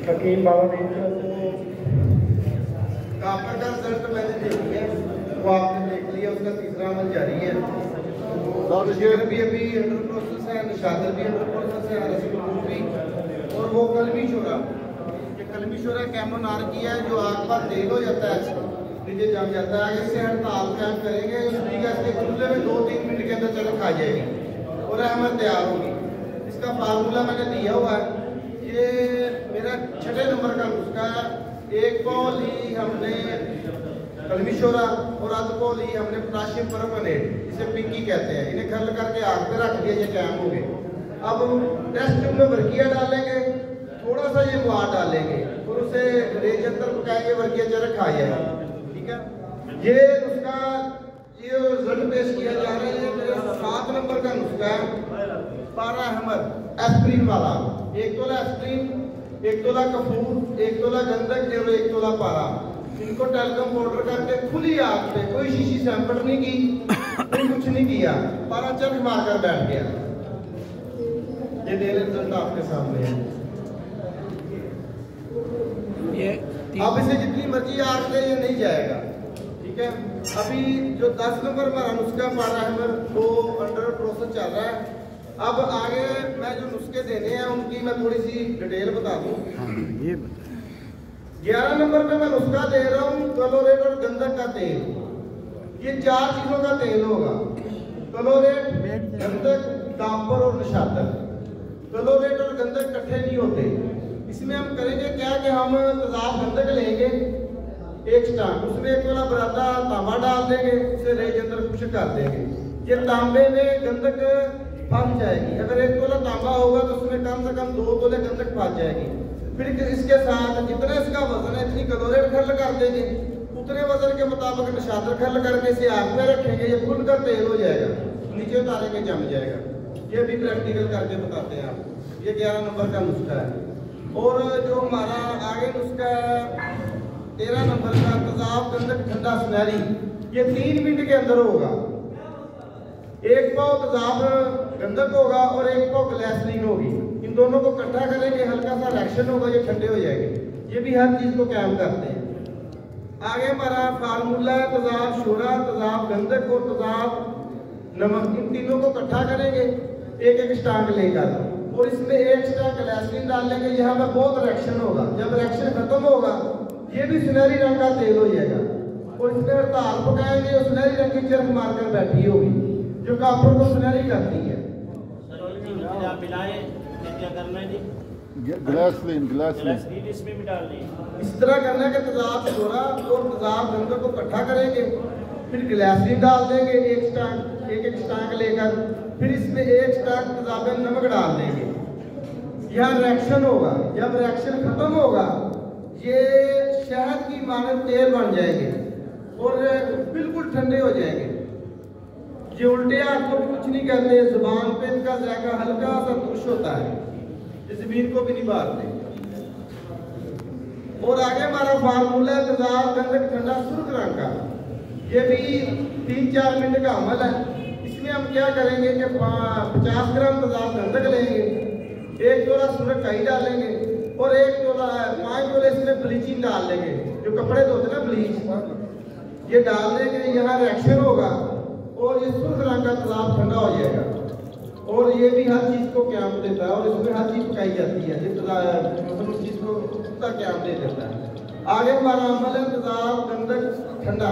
हकीम बाबा ने आपका का रिजल्ट मैंने देख लिया, वो आपने देख लिया, उसका तीसरा अमल जारी है। शेर भी अभी अंडर प्रोसेस है, निशादर भी अंडर प्रोसेस है, रसूल भी, और वो कलमी शोरा, ये कलमी शोरा कैमोनार की है जो आग पर तेल हो जाता है, नीचे जम जाता है। आगे से हड़ताल कायम करेंगे, उसकी गैस के चूल्हे में 2-3 मिनट के अंदर चल खा जाएगी और अहमद तैयार होगी। इसका फार्मूला मैंने दिया हुआ है, ये मेरा 6 नंबर का नुस्खा है। 1 पाव ली हमने कलमी शोरा और आध पाव ली हमने पोटाशियम परमानेट, इसे पिंकी कहते हैं। इन्हें खल करके आग पे रख दिया, ये कायम हो गए। अब टेस्ट ट्यूब में वर्किया डालेंगे, थोड़ा सा ये बुआ डालेंगे और उसे रेज अंदर पकाएंगे, वर्किया चरक खा जाएगा। ठीक है, ये नुस्खा ये रिजल्ट पेश किया जा रहा है। ये मेरा 7 नंबर का नुस्खा है, पारा अहमद एस्प्रिन वाला। 1 तोला एस्प्रिन, 1 तोला कपूर, 1 तोला गंधक और 1 तोला पारा। इनको टेलकम पाउडर करके खुली आग पे, कोई शीशी सैंपल नहीं की, कोई कुछ नहीं किया, पारा चरख मारकर बैठ गया। ये दे रिजल्ट आपके सामने है। अब इसे जितनी मर्जी आग दे ये नहीं जाएगा। ठीक है, अभी जो 10 नंबर हमारा नुस्खा पारा अहमद वो अंडर प्रोसेस चल रहा है। अब आगे मैं जो नुस्खे देने हैं उनकी मैं थोड़ी सी डिटेल बता दूं। 11 नंबर पे मैं नुस्खा दे रहा हूँ क्लोरेट और गंधक का तेल। ये 4 चीजों का तेल होगा, क्लोरेट, गंधक, कापर और निशादर। क्लोरेट और गंधक इकट्ठे नहीं होते। इसमें हम करेंगे क्या कि हम तेजाब गंधक लेंगे 1 स्टाक, उसमें 1 तोला बरादा तांबा डाल देंगे, उसे रेज अंदर खुश्क कर देंगे। ये तांबे में गंधक फंस जाएगी। अगर 1 तोला तांबा होगा तो उसमें कम से कम 2 तोले गंधक फंस जाएगी। फिर इसके साथ जितना इसका वजन है इतनी क्लोरेट खर्ल कर देंगे, उतने वजन के मुताबिक निशादर खर्ल करके इसे आग पे रखेंगे, ये खुल कर तेल हो जाएगा, नीचे उतारेंगे जम जाएगा। ये भी प्रैक्टिकल करके बताते हैं आपको। ये 11 नंबर का नुस्खा है। और जो हमारा आगे नुस्खा है 13 नंबर का तेजाब गंधक ठंडा सुनहरी, ये 3 मिनट के अंदर होगा। 1 पाव तेजाब गंधक होगा और 1 पाव ग्लिसरीन होगी। इन दोनों को इकट्ठा करेंगे, हल्का सा रिएक्शन होगा, ये ठंडे हो जाएंगे। ये भी हर चीज को कायम करते हैं। आगे हमारा फार्मूला तेजाब शोरा, तेजाब गंधक और तेजाब नमक, इन तीनों को इकट्ठा करेंगे 1-1 स्टाक लेकर और इसमें 1 स्टाक ग्लिसरीन डाल लेंगे। यहाँ पर बहुत रिएक्शन होगा, जब रिएक्शन खत्म होगा ये भी सुनहरी रंग का तेल हो जाएगा और इसमें हड़ताल पकाएंगे और सुनहरी रंग की चरख मारकर बैठी होगी जो कापर को सुनहरी करती है। ग्लिसरीन इसमें भी डालनी है। इस तरह करना कि तेजाब शोरा और तेजाब गंधक को इकट्ठा करेंगे, फिर ग्लिसरीन डाल देंगे 1 स्टाक लेकर, फिर इसमें 1 स्टाक तेजाब नमक डाल देंगे। यहाँ रिएक्शन होगा, जब रिएक्शन खत्म होगा ये शहद की मानद तेल बन जाएंगे और बिल्कुल ठंडे हो जाएंगे। ये उल्टे हाथ को भी कुछ नहीं करते, जुबान पे इनका जायका हल्का सा तुर्श होता है, जमीन को भी नहीं मारते। और आगे हमारा फार्मूला तेजाब गंधक ठंडा सुर्ख रंग का, ये भी 3-4 मिनट का अमल है। इसमें हम क्या करेंगे कि 50 ग्राम तेजाब गंधक लेंगे, 1 तोला सुर्ख काई डालेंगे और 5 तोले इसमें ब्लीचिंग डाल लेंगे, जो कपड़े धोते ना ब्लीच, ये डाल देंगे। यहाँ रिएक्शन होगा और ये सुर्ख रंग का तेजाब ठंडा हो जाएगा और ये भी हर चीज को क्याम देता है और इसमें हर चीज पकाई जाती है, मतलब उस चीज को क्याम दे देता है। आगे हमारा अमल है तेजाब गंधक ठंडा।